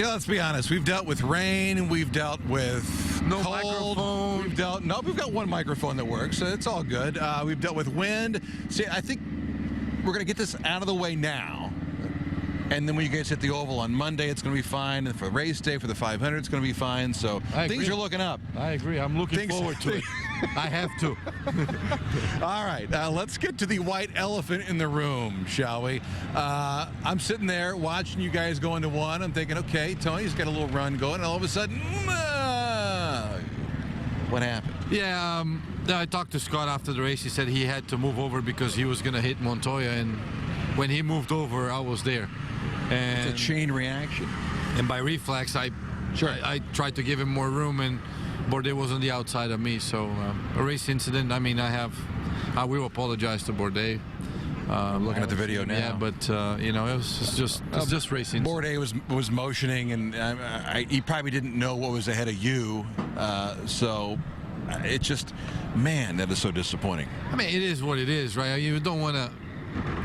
let's be honest. We've dealt with rain. We've dealt with No cold. microphone. We've got one microphone that works. So it's all good. We've dealt with wind. See, I think we're going to get this out of the way now. And then when you guys hit the Oval on Monday, it's going to be fine. And for race day, for the 500, it's going to be fine. So things are looking up. I agree. I'm looking forward to it. I have to. All right, let's get to the white elephant in the room, shall we? I'm sitting there watching you guys go into one. I'm thinking, okay, Tony's got a little run going. And all of a sudden, what happened? Yeah, I talked to Scott after the race. He said he had to move over because he was going to hit Montoya. And when he moved over, I was there. And It's a chain reaction. And by reflex, I tried to give him more room, and Bourdais was on the outside of me. So a race incident. I mean, I will apologize to Bourdais. I'm looking at the video now. Yeah, but it was just racing. Bourdais was motioning, and he probably didn't know what was ahead of you. So it's just, man, that is so disappointing. I mean, it is what it is, right? You don't want to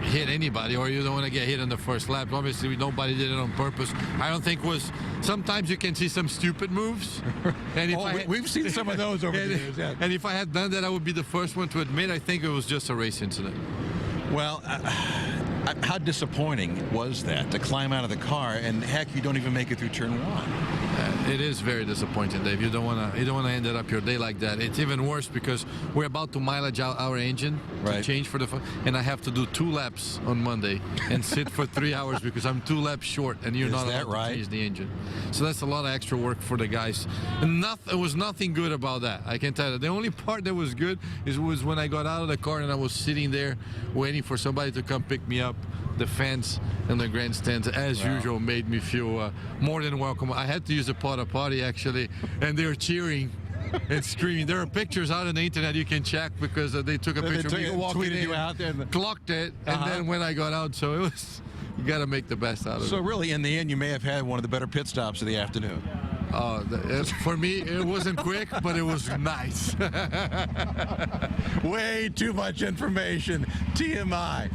hit anybody, or you don't want to get hit on the first lap. Obviously, nobody did it on purpose. I don't think sometimes you can see some stupid moves. And we've seen some of those over the years. Yeah. And if I had done that, I would be the first one to admit I think it was just a race incident. Well, how disappointing was that to climb out of the car and heck, you don't even make it through turn one? It is very disappointing, Dave. You don't want to end up your day like that. It's even worse because we're about to mileage out our engine to change for and I have to do 2 laps on Monday and sit for 3 hours because I'm 2 laps short, and you're not allowed to change the engine. So that's a lot of extra work for the guys. And it was nothing good about that. I can tell you. The only part that was good was when I got out of the car and I was sitting there waiting for somebody to come pick me up. The fans and the grandstands, as usual, made me feel more than welcome. I had to use a porta potty, actually, and they were cheering and screaming. There are pictures out on the internet you can check because they took a picture of me walking in, you out there, clocked it, and then when I got out, so it was, you got to make the best out of it. So really, in the end, you may have had one of the better pit stops of the afternoon. For me, it wasn't quick, but it was nice. Way too much information. TMI.